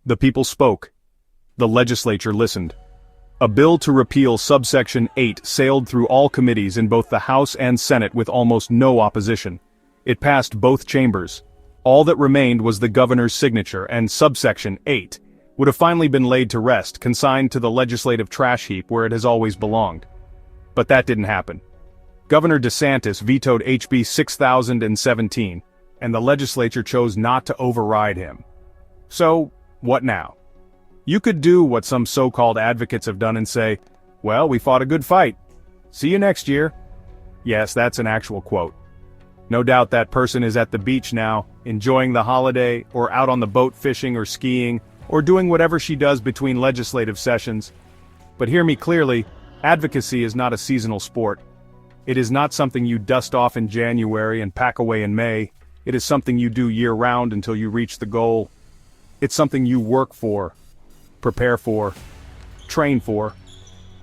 The people spoke. The legislature listened. A bill to repeal subsection 8 sailed through all committees in both the House and Senate with almost no opposition. It passed both chambers. All that remained was the governor's signature, and subsection 8 would have finally been laid to rest, consigned to the legislative trash heap where it has always belonged. But that didn't happen. Governor DeSantis vetoed HB 6017, and the legislature chose not to override him. So, what now? You could do what some so-called advocates have done and say, well, we fought a good fight. See you next year. Yes, that's an actual quote. No doubt that person is at the beach now, enjoying the holiday, or out on the boat fishing or skiing, or doing whatever she does between legislative sessions. But hear me clearly, advocacy is not a seasonal sport. It is not something you dust off in January and pack away in May. It is something you do year-round until you reach the goal. It's something you work for, prepare for, train for.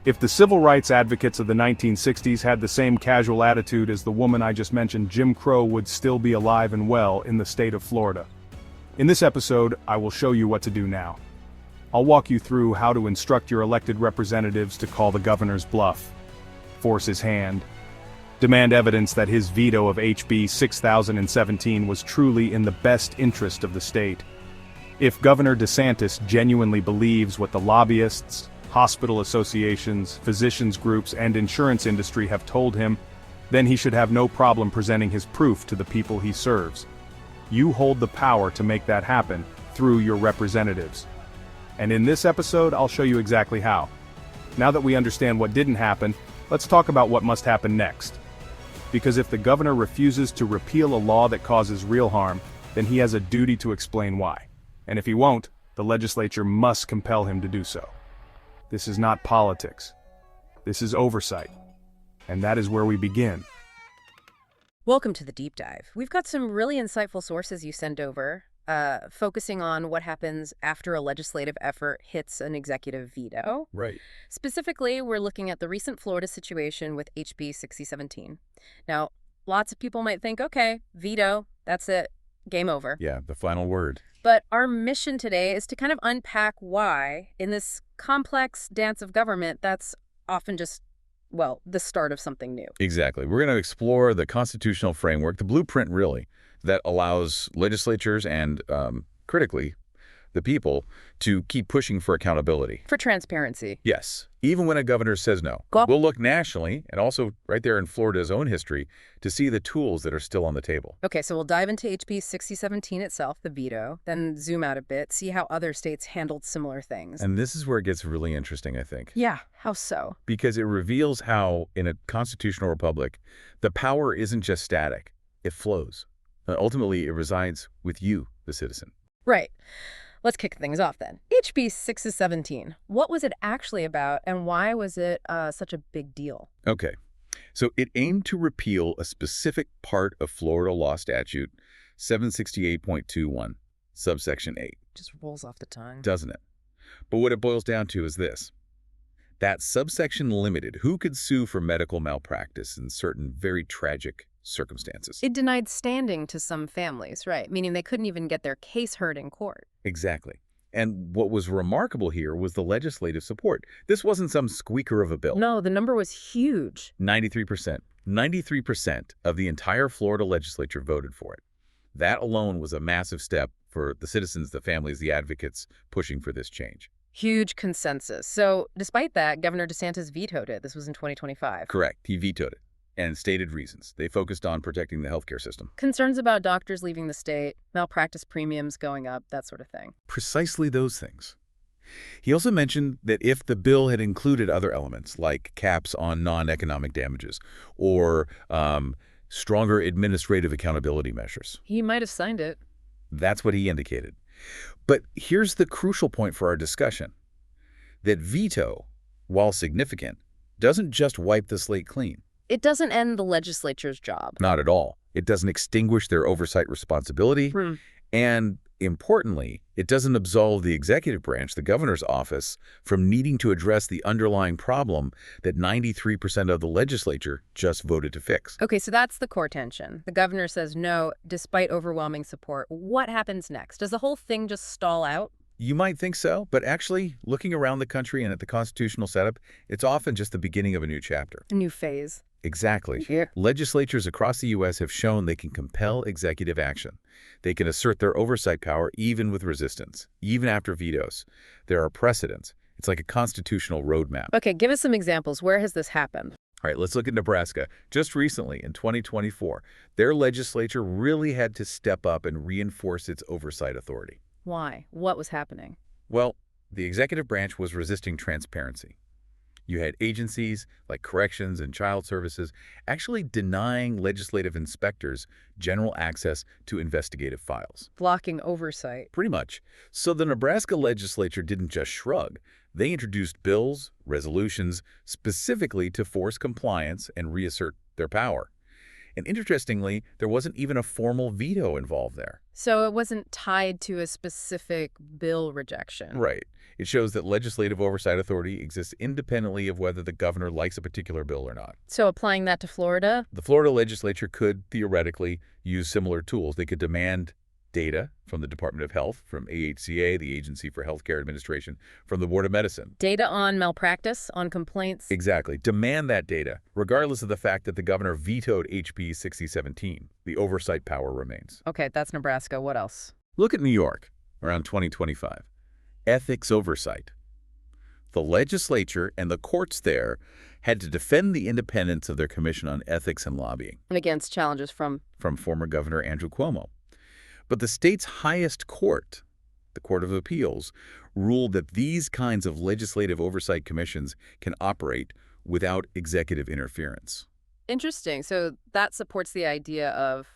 If the civil rights advocates of the 1960s had the same casual attitude as the woman I just mentioned, Jim Crow would still be alive and well in the state of Florida. In this episode, I will show you what to do now. I'll walk you through how to instruct your elected representatives to call the governor's bluff, force his hand, demand evidence that his veto of HB 6017 was truly in the best interest of the state. If Governor DeSantis genuinely believes what the lobbyists, hospital associations, physicians groups, and insurance industry have told him, then he should have no problem presenting his proof to the people he serves. You hold the power to make that happen through your representatives. And in this episode, I'll show you exactly how. Now that we understand what didn't happen, let's talk about what must happen next. Because if the governor refuses to repeal a law that causes real harm, then he has a duty to explain why. And if he won't, the legislature must compel him to do so. This is not politics. This is oversight. And that is where we begin. Welcome to the deep dive. We've got some really insightful sources you send over, focusing on what happens after a legislative effort hits an executive veto. Right. Specifically, we're looking at the recent Florida situation with HB 6017. Now, lots of people might think, okay, veto, that's it, game over. Yeah, the final word. But our mission today is to kind of unpack why, in this complex dance of government, that's often just, well, the start of something new. Exactly. We're going to explore the constitutional framework, the blueprint, really, that allows legislatures and, critically, the people to keep pushing for accountability. For transparency. Yes. Even when a governor says no. We'll look nationally, and also right there in Florida's own history, to see the tools that are still on the table. Okay, so we'll dive into HB 6017 itself, the veto, then zoom out a bit, see how other states handled similar things. And this is where it gets really interesting, I think. Yeah, how so? Because it reveals how, in a constitutional republic, the power isn't just static. It flows. Ultimately, it resides with you, the citizen. Right. Let's kick things off then. HB 6017. What was it actually about, and why was it such a big deal? Okay. So it aimed to repeal a specific part of Florida law statute 768.21, subsection 8. Just rolls off the tongue. Doesn't it? But what it boils down to is this. That subsection limited who could sue for medical malpractice in certain very tragic circumstances. It denied standing to some families, right? Meaning they couldn't even get their case heard in court. Exactly. And what was remarkable here was the legislative support. This wasn't some squeaker of a bill. No, the number was huge. 93%. 93% of the entire Florida legislature voted for it. That alone was a massive step for the citizens, the families, the advocates pushing for this change. Huge consensus. So despite that, Governor DeSantis vetoed it. This was in 2025. Correct. He vetoed it. And stated reasons. They focused on protecting the healthcare system. Concerns about doctors leaving the state, malpractice premiums going up, that sort of thing. Precisely those things. He also mentioned that if the bill had included other elements, like caps on non-economic damages, or stronger administrative accountability measures. He might have signed it. That's what he indicated. But here's the crucial point for our discussion. That veto, while significant, doesn't just wipe the slate clean. It doesn't end the legislature's job. Not at all. It doesn't extinguish their oversight responsibility. And importantly, it doesn't absolve the executive branch, the governor's office, from needing to address the underlying problem that 93% of the legislature just voted to fix. Okay, so that's the core tension. The governor says no, despite overwhelming support. What happens next? Does the whole thing just stall out? You might think so, but actually, looking around the country and at the constitutional setup, it's often just the beginning of a new chapter. A new phase. Exactly. Yeah. Legislatures across the U.S. have shown they can compel executive action. They can assert their oversight power even with resistance, even after vetoes. There are precedents. It's like a constitutional roadmap. Okay, give us some examples. Where has this happened? All right, let's look at Nebraska. Just recently, in 2024, their legislature really had to step up and reinforce its oversight authority. Why? What was happening? Well, the executive branch was resisting transparency. You had agencies like corrections and child services actually denying legislative inspectors general access to investigative files. Blocking oversight. Pretty much. So the Nebraska legislature didn't just shrug. They introduced bills, resolutions, specifically to force compliance and reassert their power. And interestingly, there wasn't even a formal veto involved there. So it wasn't tied to a specific bill rejection. Right. It shows that legislative oversight authority exists independently of whether the governor likes a particular bill or not. So applying that to Florida? The Florida legislature could theoretically use similar tools. They could demand data from the Department of Health, from AHCA, the Agency for Healthcare Administration, from the Board of Medicine. Data on malpractice, on complaints? Exactly. Demand that data, regardless of the fact that the governor vetoed HB 6017. The oversight power remains. Okay, that's Nebraska. What else? Look at New York, around 2025. Ethics oversight. The legislature and the courts there had to defend the independence of their Commission on Ethics and Lobbying. And against challenges from Former Governor Andrew Cuomo. But the state's highest court, the Court of Appeals, ruled that these kinds of legislative oversight commissions can operate without executive interference. Interesting. So that supports the idea of,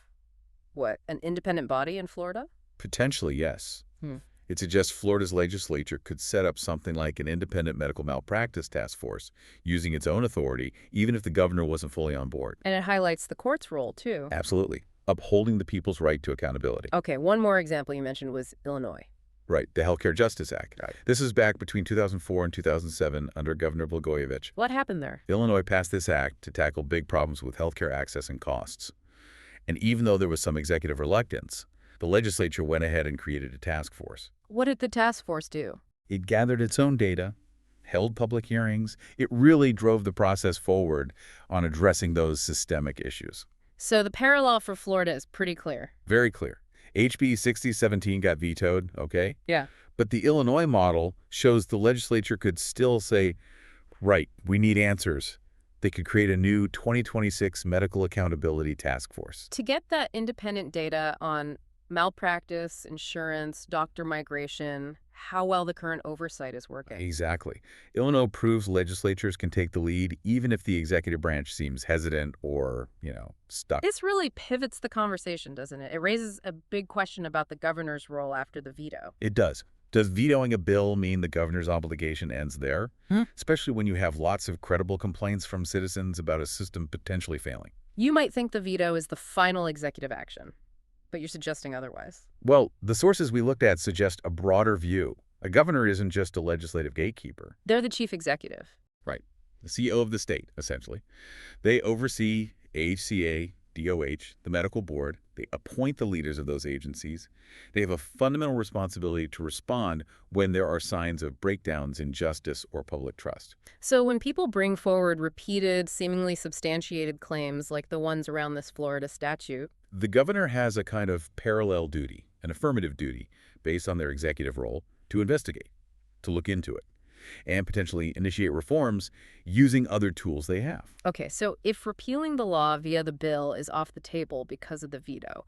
what, an independent body in Florida? Potentially, yes. Hmm. It suggests Florida's legislature could set up something like an independent medical malpractice task force using its own authority, even if the governor wasn't fully on board. And it highlights the court's role, too. Absolutely. Upholding the people's right to accountability. Okay, one more example you mentioned was Illinois. Right, the Healthcare Justice Act. Right. This is back between 2004 and 2007 under Governor Blagojevich. What happened there? Illinois passed this act to tackle big problems with healthcare access and costs. And even though there was some executive reluctance, the legislature went ahead and created a task force. What did the task force do? It gathered its own data, held public hearings. It really drove the process forward on addressing those systemic issues. So the parallel for Florida is pretty clear. Very clear. HB 6017 got vetoed, okay? Yeah. But the Illinois model shows the legislature could still say, right, we need answers. They could create a new 2026 medical accountability task force. To get that independent data on malpractice, insurance, doctor migration, how well the current oversight is working. Exactly. Illinois proves legislatures can take the lead even if the executive branch seems hesitant or, stuck. This really pivots the conversation, doesn't it? It raises a big question about the governor's role after the veto. It does. Does vetoing a bill mean the governor's obligation ends there? Especially when you have lots of credible complaints from citizens about a system potentially failing. You might think the veto is the final executive action, but you're suggesting otherwise. Well, the sources we looked at suggest a broader view. A governor isn't just a legislative gatekeeper. They're the chief executive. Right. The CEO of the state, essentially. They oversee AHCA, DOH, the medical board. They appoint the leaders of those agencies. They have a fundamental responsibility to respond when there are signs of breakdowns in justice or public trust. So when people bring forward repeated, seemingly substantiated claims like the ones around this Florida statute, the governor has a kind of parallel duty, an affirmative duty, based on their executive role, to investigate, to look into it, and potentially initiate reforms using other tools they have. Okay, so if repealing the law via the bill is off the table because of the veto,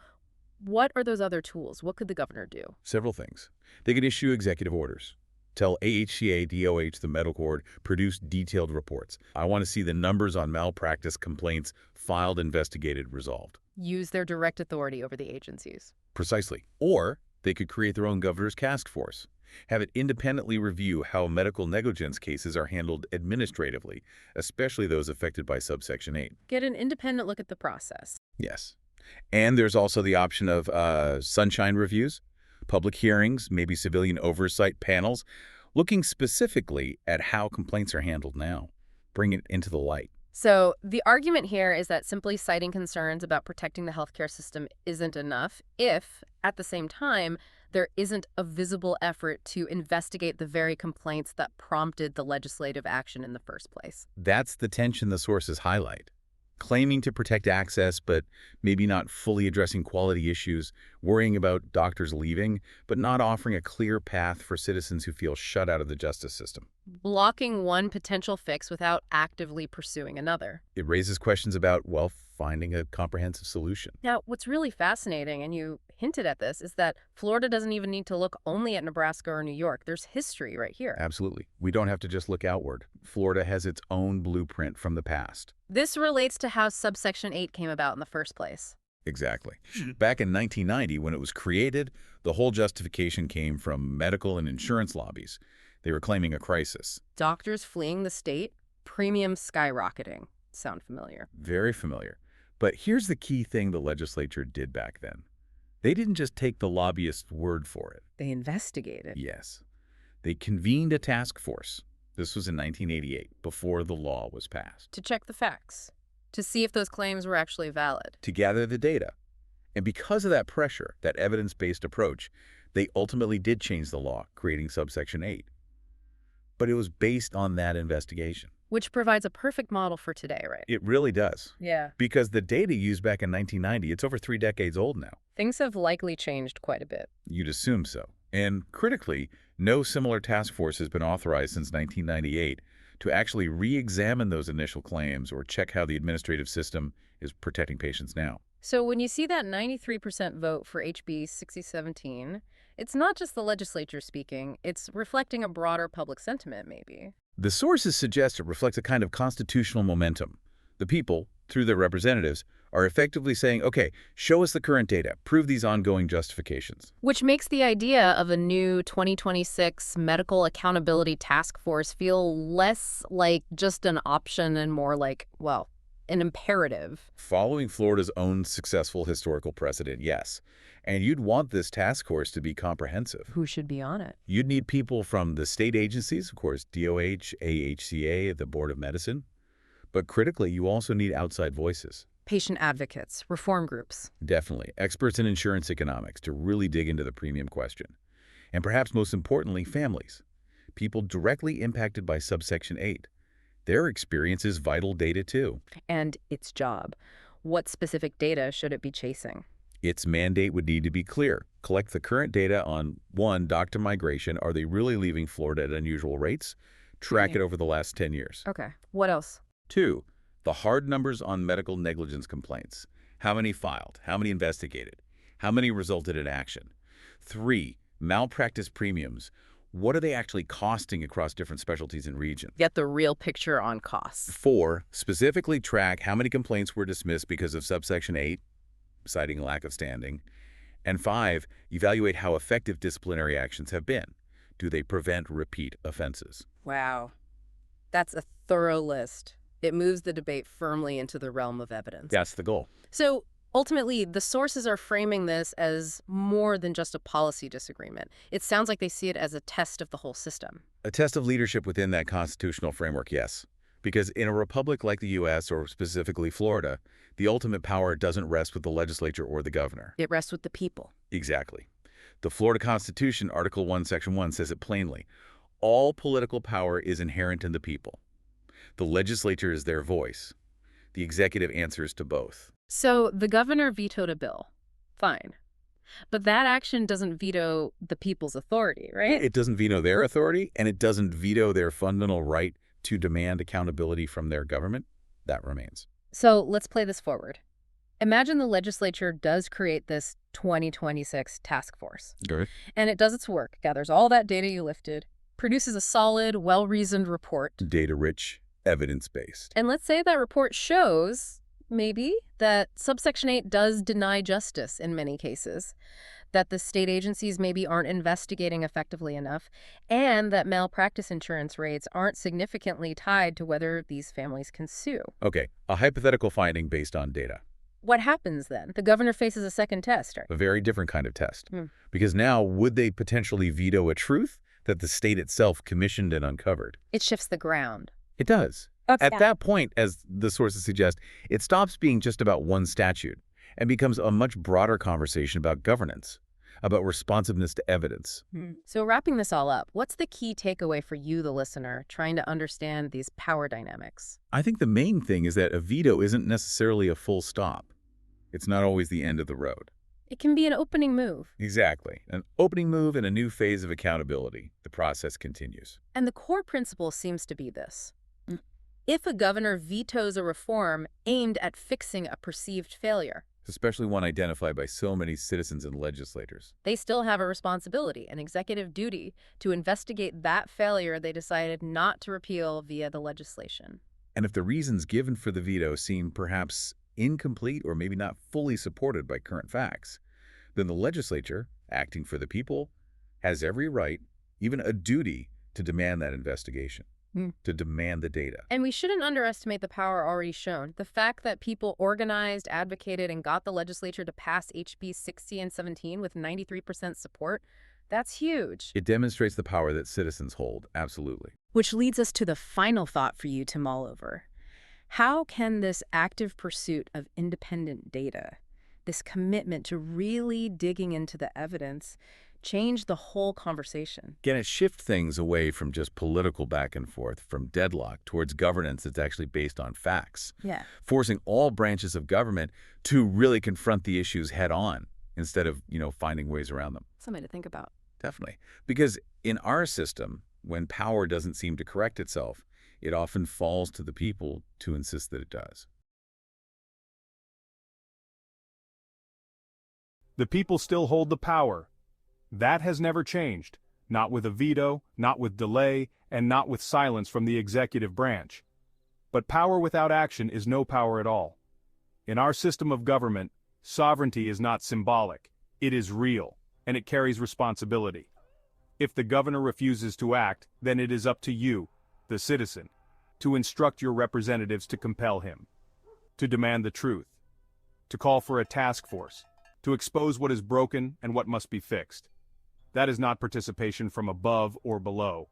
what are those other tools? What could the governor do? Several things. They could issue executive orders. Tell AHCA, DOH, the medical board, produce detailed reports. I want to see the numbers on malpractice complaints filed, investigated, resolved. Use their direct authority over the agencies. Precisely. Or they could create their own governor's task force. Have it independently review how medical negligence cases are handled administratively, especially those affected by subsection 8. Get an independent look at the process. Yes. And there's also the option of sunshine reviews, public hearings, maybe civilian oversight panels, looking specifically at how complaints are handled now. Bring it into the light. So the argument here is that simply citing concerns about protecting the healthcare system isn't enough if, at the same time, there isn't a visible effort to investigate the very complaints that prompted the legislative action in the first place. That's the tension the sources highlight. Claiming to protect access, but maybe not fully addressing quality issues, worrying about doctors leaving, but not offering a clear path for citizens who feel shut out of the justice system. Blocking one potential fix without actively pursuing another. It raises questions about, well, finding a comprehensive solution. Now, what's really fascinating, and you hinted at this, is that Florida doesn't even need to look only at Nebraska or New York. There's history right here. Absolutely. We don't have to just look outward. Florida has its own blueprint from the past. This relates to how subsection 8 came about in the first place. Exactly. Back in 1990, when it was created, the whole justification came from medical and insurance lobbies. They were claiming a crisis. Doctors fleeing the state, premiums skyrocketing. Sound familiar? Very familiar. But here's the key thing the legislature did back then. They didn't just take the lobbyist's word for it. They investigated. Yes. They convened a task force. This was in 1988, before the law was passed. To check the facts. To see if those claims were actually valid. To gather the data. And because of that pressure, that evidence-based approach, they ultimately did change the law, creating subsection 8. But it was based on that investigation. Which provides a perfect model for today, right? It really does. Yeah. Because the data used back in 1990, it's over 3 decades old now. Things have likely changed quite a bit. You'd assume so. And critically, no similar task force has been authorized since 1998 to actually re-examine those initial claims or check how the administrative system is protecting patients now. So when you see that 93% vote for HB 6017, it's not just the legislature speaking, it's reflecting a broader public sentiment, maybe. The sources suggest it reflects a kind of constitutional momentum. The people, through their representatives, are effectively saying, okay, show us the current data, prove these ongoing justifications. Which makes the idea of a new 2026 medical accountability task force feel less like just an option and more like, well, an imperative. Following Florida's own successful historical precedent, yes. And you'd want this task force to be comprehensive. Who should be on it? You'd need people from the state agencies, of course, DOH, AHCA, the Board of Medicine. But critically, you also need outside voices. Patient advocates, reform groups. Definitely. Experts in insurance economics to really dig into the premium question. And perhaps most importantly, families. People directly impacted by subsection 8. Their experience is vital data too. And its job. What specific data should it be chasing? Its mandate would need to be clear. Collect the current data on, 1, doctor migration. Are they really leaving Florida at unusual rates? Track it over the last 10 years. Okay. What else? 2, the hard numbers on medical negligence complaints. How many filed? How many investigated? How many resulted in action? 3, malpractice premiums. What are they actually costing across different specialties and regions? Get the real picture on costs. 4, specifically track how many complaints were dismissed because of subsection 8, citing lack of standing. And 5, evaluate how effective disciplinary actions have been. Do they prevent repeat offenses? Wow. That's a thorough list. It moves the debate firmly into the realm of evidence. That's the goal. So ultimately, the sources are framing this as more than just a policy disagreement. It sounds like they see it as a test of the whole system. A test of leadership within that constitutional framework, yes. Because in a republic like the U.S., or specifically Florida, the ultimate power doesn't rest with the legislature or the governor. It rests with the people. Exactly. The Florida Constitution, Article 1, Section 1, says it plainly. All political power is inherent in the people. The legislature is their voice. The executive answers to both. So the governor vetoed a bill. Fine. But that action doesn't veto the people's authority, right? It doesn't veto their authority, and it doesn't veto their fundamental right to demand accountability from their government. That remains. So let's play this forward. Imagine the legislature does create this 2026 task force. Good. And it does its work, gathers all that data you lifted, produces a solid, well-reasoned report. Data-rich, evidence-based. And let's say that report shows, maybe, that subsection 8 does deny justice in many cases, that the state agencies maybe aren't investigating effectively enough, and that malpractice insurance rates aren't significantly tied to whether these families can sue. Okay, a hypothetical finding based on data. What happens then? The governor faces a second test, right? A very different kind of test. Because now, would they potentially veto a truth that the state itself commissioned and uncovered? It shifts the ground. It does. Okay. At that point, as the sources suggest, it stops being just about one statute and becomes a much broader conversation about governance, about responsiveness to evidence. So wrapping this all up, what's the key takeaway for you, the listener, trying to understand these power dynamics? I think the main thing is that a veto isn't necessarily a full stop. It's not always the end of the road. It can be an opening move. Exactly. An opening move and a new phase of accountability. The process continues. And the core principle seems to be this. If a governor vetoes a reform aimed at fixing a perceived failure, Especially one identified by so many citizens and legislators. they still have a responsibility, an executive duty, to investigate that failure they decided not to repeal via the legislation. And if the reasons given for the veto seem perhaps incomplete or maybe not fully supported by current facts, then the legislature, acting for the people, has every right, even a duty, to demand that investigation, to demand the data. And we shouldn't underestimate the power already shown. The fact that people organized, advocated, and got the legislature to pass HB 60 and 17 with 93% support, that's huge. It demonstrates the power that citizens hold, absolutely. Which leads us to the final thought for you to mull over. How can this active pursuit of independent data, this commitment to really digging into the evidence, change the whole conversation? Can it shift things away from just political back and forth, from deadlock, towards governance that's actually based on facts? Yeah. Forcing all branches of government to really confront the issues head on instead of, finding ways around them. Something to think about. Definitely. Because in our system, when power doesn't seem to correct itself, it often falls to the people to insist that it does. The people still hold the power. That has never changed, not with a veto, not with delay, and not with silence from the executive branch. But power without action is no power at all. In our system of government, sovereignty is not symbolic, it is real, and it carries responsibility. If the governor refuses to act, then it is up to you, the citizen, to instruct your representatives to compel him, to demand the truth, to call for a task force, to expose what is broken and what must be fixed. That is not participation from above or below.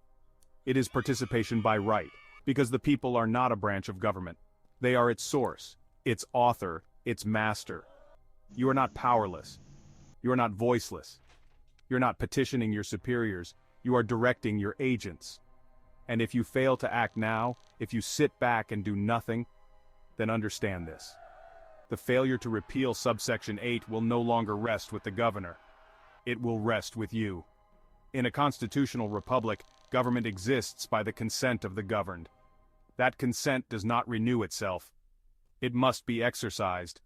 It is participation by right, because the people are not a branch of government. They are its source, its author, its master. You are not powerless. You are not voiceless. You're not petitioning your superiors. You are directing your agents. And if you fail to act now, if you sit back and do nothing, then understand this. The failure to repeal subsection 8 will no longer rest with the governor. It will rest with you. In a constitutional republic, government exists by the consent of the governed. That consent does not renew itself. It must be exercised.